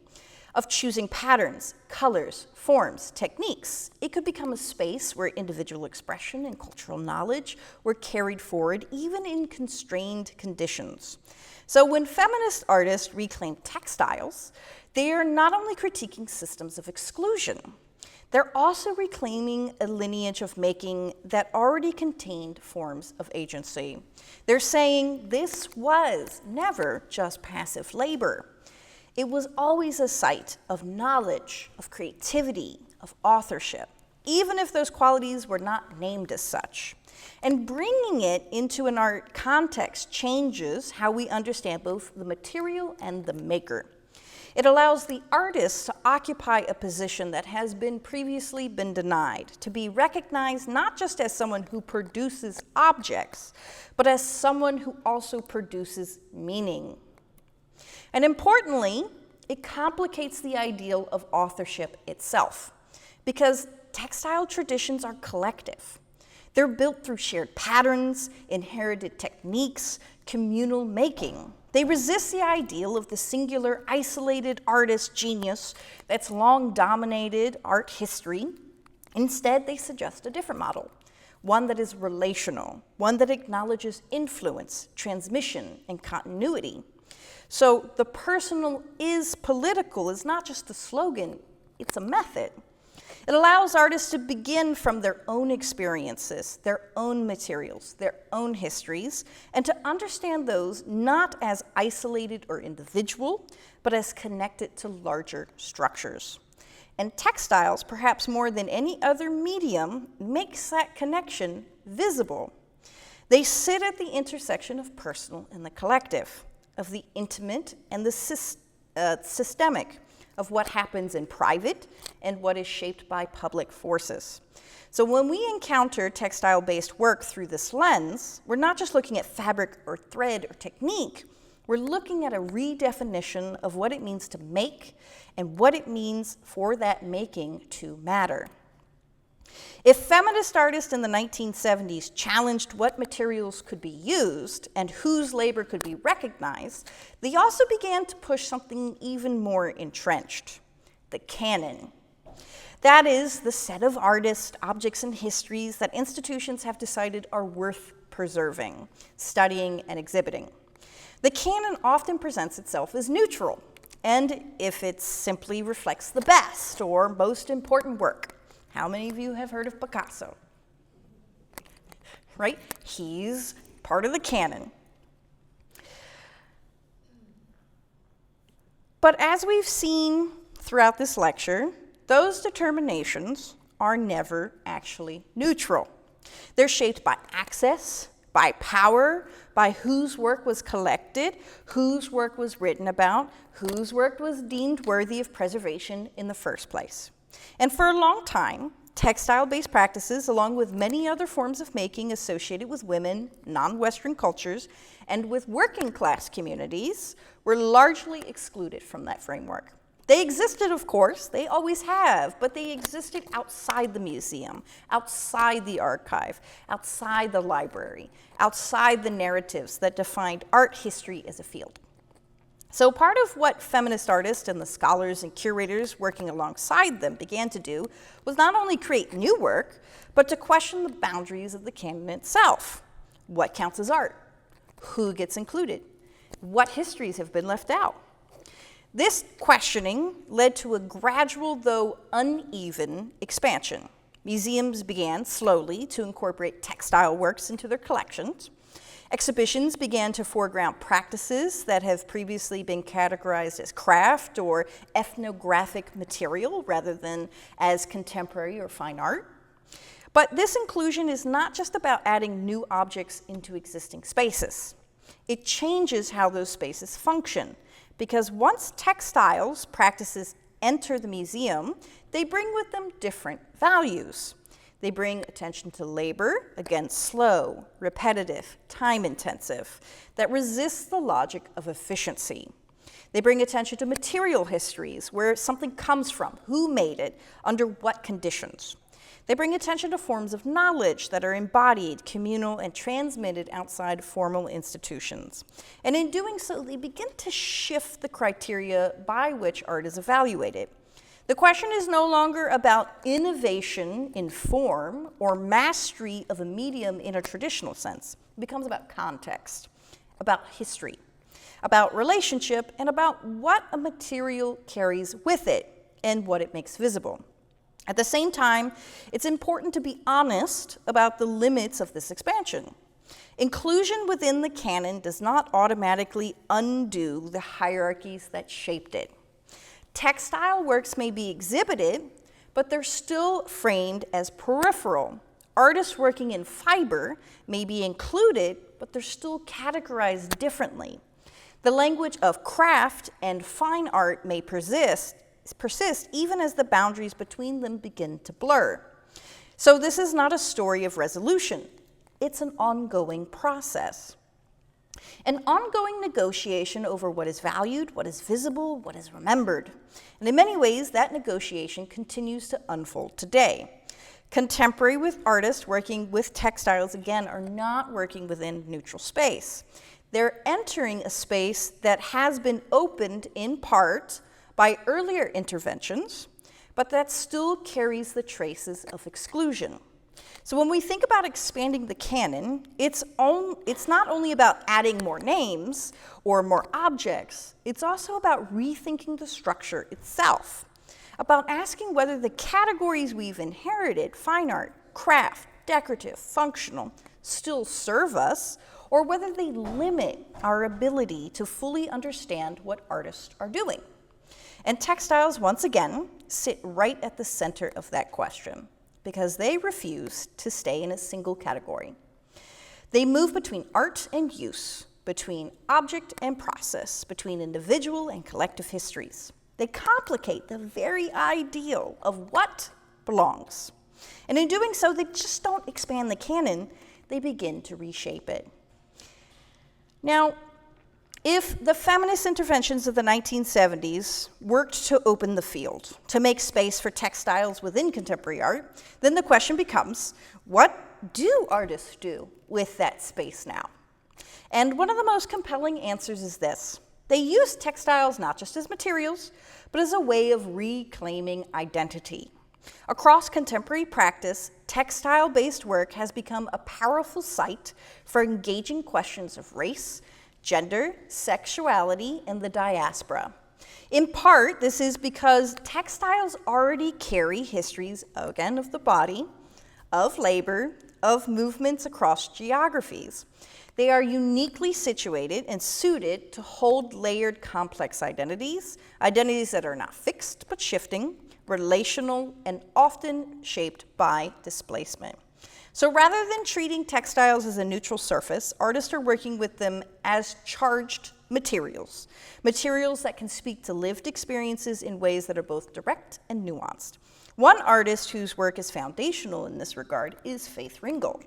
of choosing patterns, colors, forms, techniques. It could become a space where individual expression and cultural knowledge were carried forward, even in constrained conditions. So when feminist artists reclaim textiles, they are not only critiquing systems of exclusion, they're also reclaiming a lineage of making that already contained forms of agency. They're saying this was never just passive labor. It was always a site of knowledge, of creativity, of authorship, even if those qualities were not named as such. And bringing it into an art context changes how we understand both the material and the maker. It allows the artist to occupy a position that has been previously been denied, to be recognized not just as someone who produces objects, but as someone who also produces meaning. And importantly, it complicates the ideal of authorship itself, because textile traditions are collective. They're built through shared patterns, inherited techniques, communal making. They resist the ideal of the singular, isolated artist genius that's long dominated art history. Instead, they suggest a different model, one that is relational, one that acknowledges influence, transmission, and continuity. So the personal is political is not just a slogan, it's a method. It allows artists to begin from their own experiences, their own materials, their own histories, and to understand those not as isolated or individual, but as connected to larger structures. And textiles, perhaps more than any other medium, makes that connection visible. They sit at the intersection of personal and the collective, of the intimate and the systemic, of what happens in private and what is shaped by public forces. So when we encounter textile-based work through this lens, we're not just looking at fabric or thread or technique, we're looking at a redefinition of what it means to make and what it means for that making to matter. If feminist artists in the 1970s challenged what materials could be used and whose labor could be recognized, they also began to push something even more entrenched, the canon. That is the set of artists, objects, and histories that institutions have decided are worth preserving, studying, and exhibiting. The canon often presents itself as neutral, and if it simply reflects the best or most important work. How many of you have heard of Picasso? Right? He's part of the canon. But as we've seen throughout this lecture, those determinations are never actually neutral. They're shaped by access, by power, by whose work was collected, protected, whose work was written about, whose work was deemed worthy of preservation in the first place. And for a long time, textile-based practices, along with many other forms of making associated with women, non-Western cultures, and with working class communities, were largely excluded from that framework. They existed, of course, they always have, but they existed outside the museum, outside the archive, outside the library, outside the narratives that defined art history as a field. So part of what feminist artists and the scholars and curators working alongside them began to do was not only create new work, but to question the boundaries of the canon itself. What counts as art? Who gets included? What histories have been left out? This questioning led to a gradual, though uneven, expansion. Museums began slowly to incorporate textile works into their collections. Exhibitions began to foreground practices that have previously been categorized as craft or ethnographic material rather than as contemporary or fine art. But this inclusion is not just about adding new objects into existing spaces. It changes how those spaces function, because once textiles practices enter the museum, they bring with them different values. They bring attention to labor, again slow, repetitive, time-intensive, that resists the logic of efficiency. They bring attention to material histories, where something comes from, who made it, under what conditions. They bring attention to forms of knowledge that are embodied, communal, and transmitted outside formal institutions. And in doing so, they begin to shift the criteria by which art is evaluated. The question is no longer about innovation in form or mastery of a medium in a traditional sense. It becomes about context, about history, about relationship, and about what a material carries with it and what it makes visible. At the same time, it's important to be honest about the limits of this expansion. Inclusion within the canon does not automatically undo the hierarchies that shaped it. Textile works may be exhibited, but they're still framed as peripheral. Artists working in fiber may be included, but they're still categorized differently. The language of craft and fine art may persist even as the boundaries between them begin to blur. So this is not a story of resolution. It's an ongoing process. An ongoing negotiation over what is valued, what is visible, what is remembered. And in many ways, that negotiation continues to unfold today. Contemporary with artists working with textiles, again, are not working within neutral space. They're entering a space that has been opened in part by earlier interventions, but that still carries the traces of exclusion. So when we think about expanding the canon, it's not only about adding more names or more objects, it's also about rethinking the structure itself, about asking whether the categories we've inherited, fine art, craft, decorative, functional, still serve us, or whether they limit our ability to fully understand what artists are doing. And textiles, once again, sit right at the center of that question because they refuse to stay in a single category. They move between art and use, between object and process, between individual and collective histories. They complicate the very ideal of what belongs. And in doing so, they just don't expand the canon, they begin to reshape it. Now, if the feminist interventions of the 1970s worked to open the field, to make space for textiles within contemporary art, then the question becomes, what do artists do with that space now? And one of the most compelling answers is this. They use textiles not just as materials, but as a way of reclaiming identity. Across contemporary practice, textile-based work has become a powerful site for engaging questions of race, gender, sexuality, and the diaspora. In part, this is because textiles already carry histories, again, of the body, of labor, of movements across geographies. They are uniquely situated and suited to hold layered, complex identities, identities that are not fixed but shifting, relational, and often shaped by displacement. So rather than treating textiles as a neutral surface, artists are working with them as charged materials, materials that can speak to lived experiences in ways that are both direct and nuanced. One artist whose work is foundational in this regard is Faith Ringgold.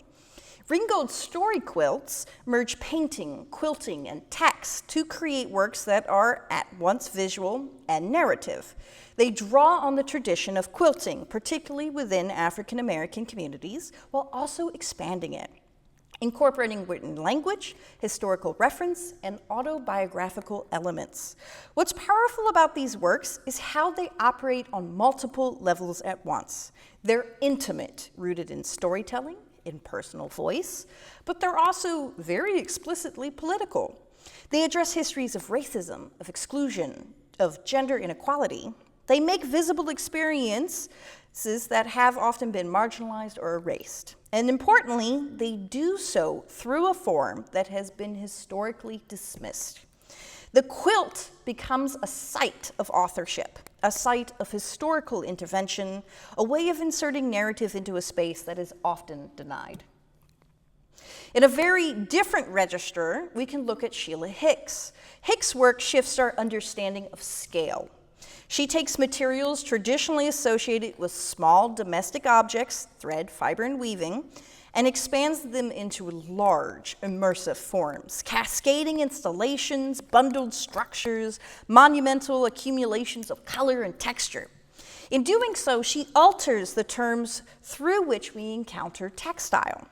Ringgold's story quilts merge painting, quilting, and text to create works that are at once visual and narrative. They draw on the tradition of quilting, particularly within African American communities, while also expanding it, incorporating written language, historical reference, and autobiographical elements. What's powerful about these works is how they operate on multiple levels at once. They're intimate, rooted in storytelling, in personal voice, but they're also very explicitly political. They address histories of racism, of exclusion, of gender inequality. They make visible experiences that have often been marginalized or erased. And importantly, they do so through a form that has been historically dismissed. The quilt becomes a site of authorship, a site of historical intervention, a way of inserting narrative into a space that is often denied. In a very different register, we can look at Sheila Hicks. Hicks' work shifts our understanding of scale. She takes materials traditionally associated with small domestic objects, thread, fiber, and weaving, and expands them into large, immersive forms, cascading installations, bundled structures, monumental accumulations of color and texture. In doing so, she alters the terms through which we encounter textile.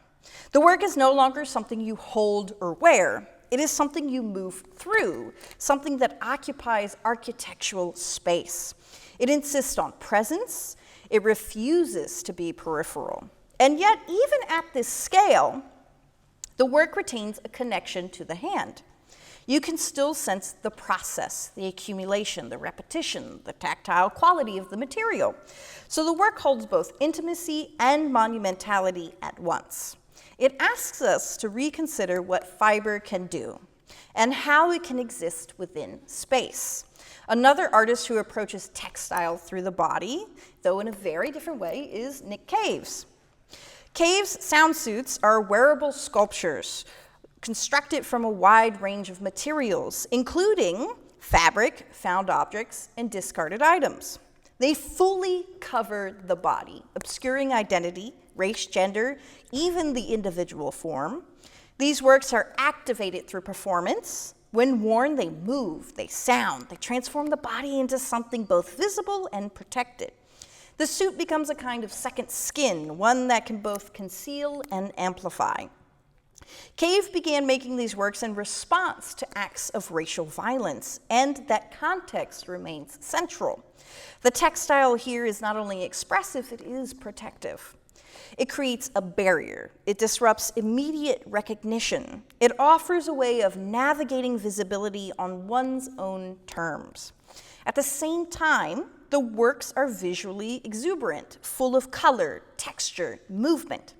The work is no longer something you hold or wear. It is something you move through, something that occupies architectural space. It insists on presence. It refuses to be peripheral. And yet, even at this scale, the work retains a connection to the hand. You can still sense the process, the accumulation, the repetition, the tactile quality of the material. So the work holds both intimacy and monumentality at once. It asks us to reconsider what fiber can do and how it can exist within space. Another artist who approaches textile through the body, though in a very different way, is Nick Cave's. Cave's sound suits are wearable sculptures constructed from a wide range of materials, including fabric, found objects, and discarded items. They fully cover the body, obscuring identity, race, gender, even the individual form. These works are activated through performance. When worn, they move, they sound, they transform the body into something both visible and protected. The suit becomes a kind of second skin, one that can both conceal and amplify. Cave began making these works in response to acts of racial violence, and that context remains central. The textile here is not only expressive, it is protective. It creates a barrier. It disrupts immediate recognition. It offers a way of navigating visibility on one's own terms. At the same time, the works are visually exuberant, full of color, texture, movement.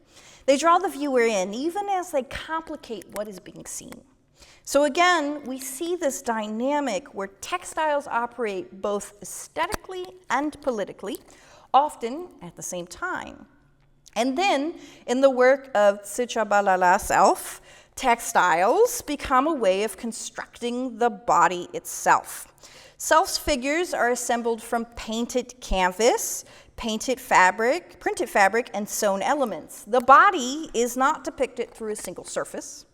They draw the viewer in even as they complicate what is being seen. So again, we see this dynamic where textiles operate both aesthetically and politically, often at the same time. And then, in the work of Tschabalala Self, textiles become a way of constructing the body itself. Self's figures are assembled from painted canvas, printed fabric, and sewn elements. The body is not depicted through a single surface.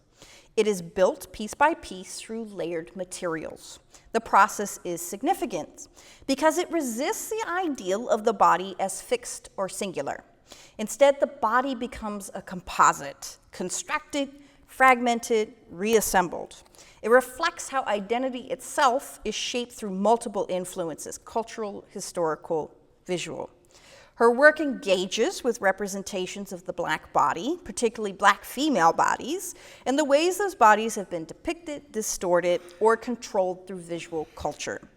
It is built piece by piece through layered materials. The process is significant because it resists the ideal of the body as fixed or singular. Instead, the body becomes a composite, constructed, fragmented, reassembled. It reflects how identity itself is shaped through multiple influences: cultural, historical, visual. Her work engages with representations of the Black body, particularly Black female bodies, and the ways those bodies have been depicted, distorted, or controlled through visual culture.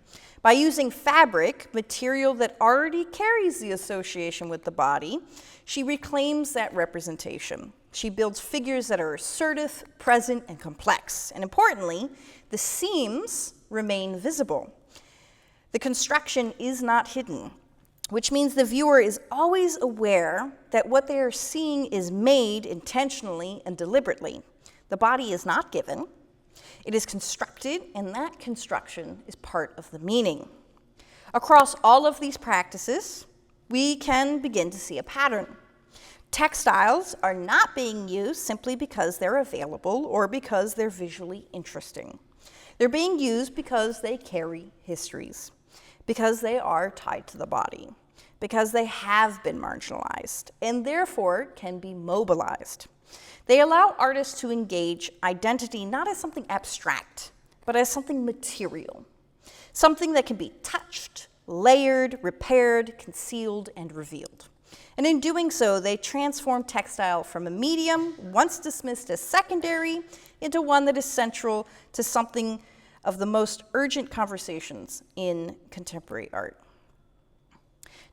By using fabric, material that already carries the association with the body, she reclaims that representation. She builds figures that are assertive, present, and complex. And importantly, the seams remain visible. The construction is not hidden. which means the viewer is always aware that what they are seeing is made intentionally and deliberately. The body is not given. It is constructed, and that construction is part of the meaning. Across all of these practices, we can begin to see a pattern. Textiles are not being used simply because they're available or because they're visually interesting. They're being used because they carry histories, because they are tied to the body, because they have been marginalized, and therefore can be mobilized. They allow artists to engage identity not as something abstract, but as something material, something that can be touched, layered, repaired, concealed, and revealed. And in doing so, they transform textile from a medium, once dismissed as secondary, into one that is central to something of the most urgent conversations in contemporary art.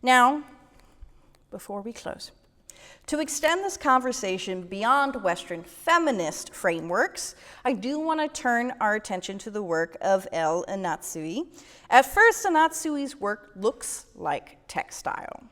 Now, before we close, to extend this conversation beyond Western feminist frameworks, I do want to turn our attention to the work of Anatsui. At first, Anatsui's work looks like textile.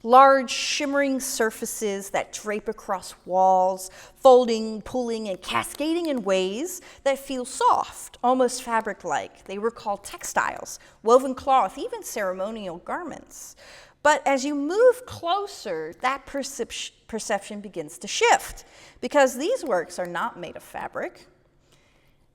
Large, shimmering surfaces that drape across walls, folding, pulling, and cascading in ways that feel soft, almost fabric-like. They were called textiles, woven cloth, even ceremonial garments. But as you move closer, that perception begins to shift, because these works are not made of fabric.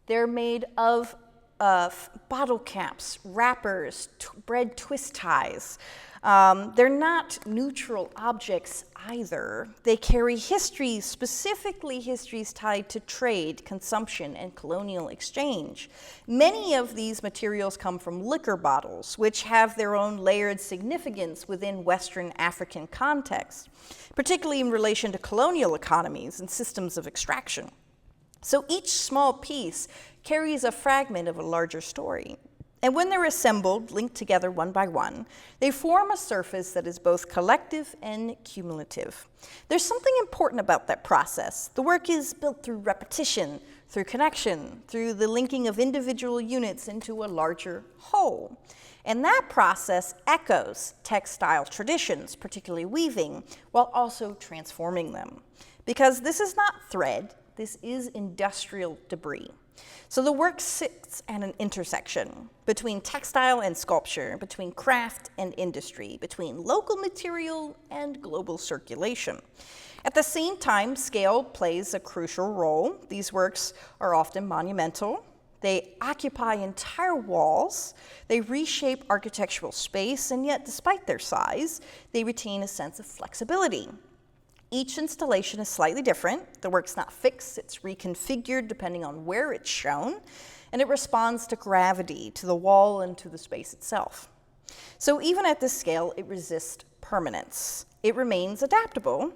They're made of bottle caps, wrappers, bread twist ties. They're not neutral objects either. They carry histories, specifically histories tied to trade, consumption, and colonial exchange. Many of these materials come from liquor bottles, which have their own layered significance within Western African context, particularly in relation to colonial economies and systems of extraction. So each small piece carries a fragment of a larger story. And when they're assembled, linked together one by one, they form a surface that is both collective and cumulative. There's something important about that process. The work is built through repetition, through connection, through the linking of individual units into a larger whole. And that process echoes textile traditions, particularly weaving, while also transforming them. Because this is not thread, this is industrial debris. So the work sits at an intersection between textile and sculpture, between craft and industry, between local material and global circulation. At the same time, scale plays a crucial role. These works are often monumental. They occupy entire walls. They reshape architectural space, and yet, despite their size, they retain a sense of flexibility. Each installation is slightly different. The work's not fixed, it's reconfigured depending on where it's shown, and it responds to gravity, to the wall, and to the space itself. So even at this scale, it resists permanence. It remains adaptable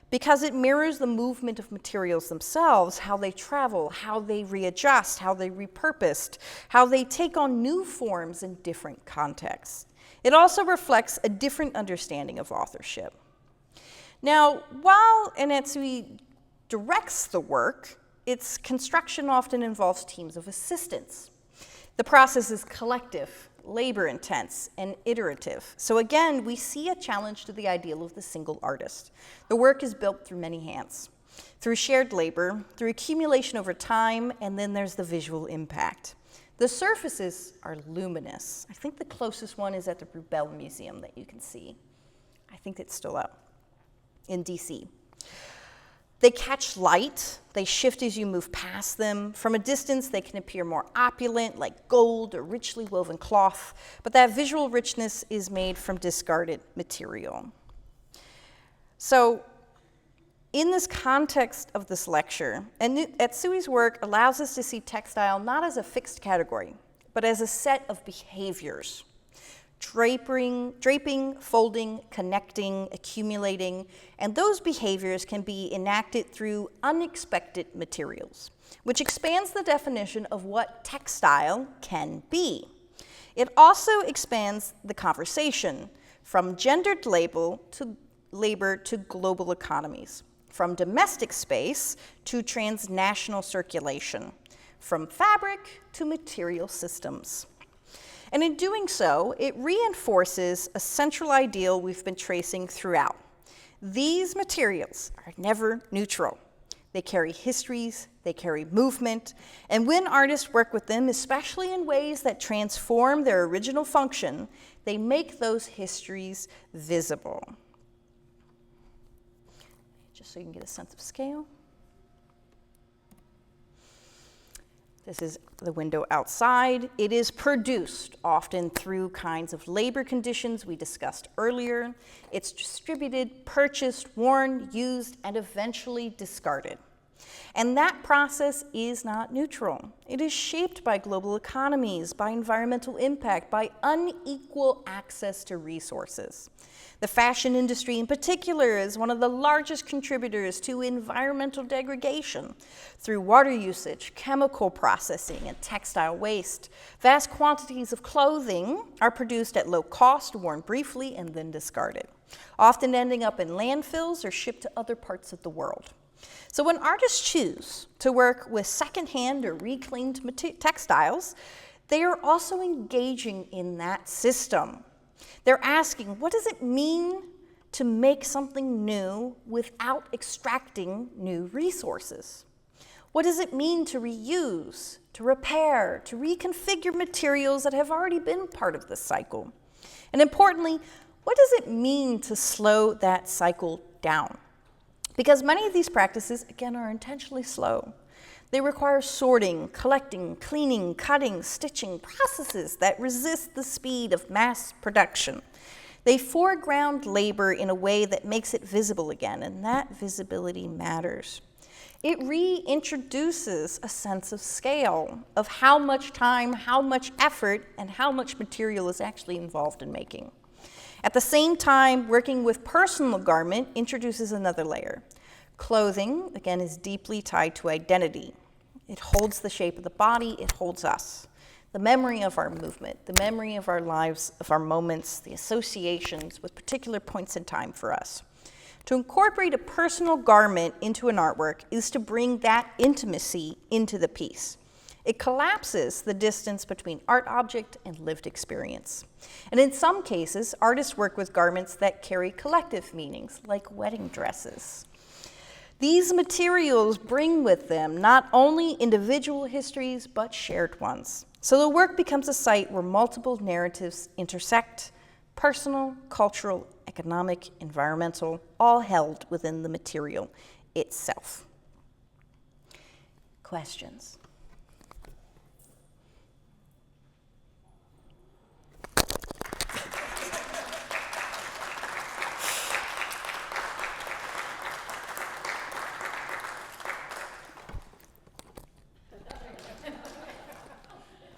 because it mirrors the movement of materials themselves, how they travel, how they readjust, how they repurposed, how they take on new forms in different contexts. It also reflects a different understanding of authorship. Now, while Anatsui directs the work, its construction often involves teams of assistants. The process is collective, labor-intense, and iterative. So again, we see a challenge to the ideal of the single artist. The work is built through many hands, through shared labor, through accumulation over time, and then there's the visual impact. The surfaces are luminous. I think the closest one is at the Rubel Museum that you can see. I think it's still up in DC. They catch light, they shift as you move past them. From a distance, they can appear more opulent, like gold or richly woven cloth, but that visual richness is made from discarded material. So, in this context of this lecture, Anatsui's work allows us to see textile not as a fixed category, but as a set of behaviors. Draping, folding, connecting, accumulating, and those behaviors can be enacted through unexpected materials, which expands the definition of what textile can be. It also expands the conversation from gendered labor to global economies, from domestic space to transnational circulation, from fabric to material systems. And in doing so, it reinforces a central ideal we've been tracing throughout. These materials are never neutral. They carry histories, they carry movement, and when artists work with them, especially in ways that transform their original function, they make those histories visible. Just so you can get a sense of scale. This is the window outside. It is produced often through kinds of labor conditions we discussed earlier. It's distributed, purchased, worn, used, and eventually discarded. And that process is not neutral. It is shaped by global economies, by environmental impact, by unequal access to resources. The fashion industry in particular is one of the largest contributors to environmental degradation through water usage, chemical processing, and textile waste. Vast quantities of clothing are produced at low cost, worn briefly, and then discarded, often ending up in landfills or shipped to other parts of the world. So when artists choose to work with secondhand or reclaimed textiles, they are also engaging in that system. They're asking, what does it mean to make something new without extracting new resources? What does it mean to reuse, to repair, to reconfigure materials that have already been part of the cycle? And importantly, what does it mean to slow that cycle down? Because many of these practices, again, are intentionally slow. They require sorting, collecting, cleaning, cutting, stitching, processes that resist the speed of mass production. They foreground labor in a way that makes it visible again, and that visibility matters. It reintroduces a sense of scale, of how much time, how much effort, and how much material is actually involved in making. At the same time, working with personal garment introduces another layer. Clothing, again, is deeply tied to identity. It holds the shape of the body, it holds us. The memory of our movement, the memory of our lives, of our moments, the associations with particular points in time for us. To incorporate a personal garment into an artwork is to bring that intimacy into the piece. It collapses the distance between art object and lived experience. And in some cases, artists work with garments that carry collective meanings, like wedding dresses. These materials bring with them not only individual histories, but shared ones. So the work becomes a site where multiple narratives intersect, personal, cultural, economic, environmental, all held within the material itself. Questions?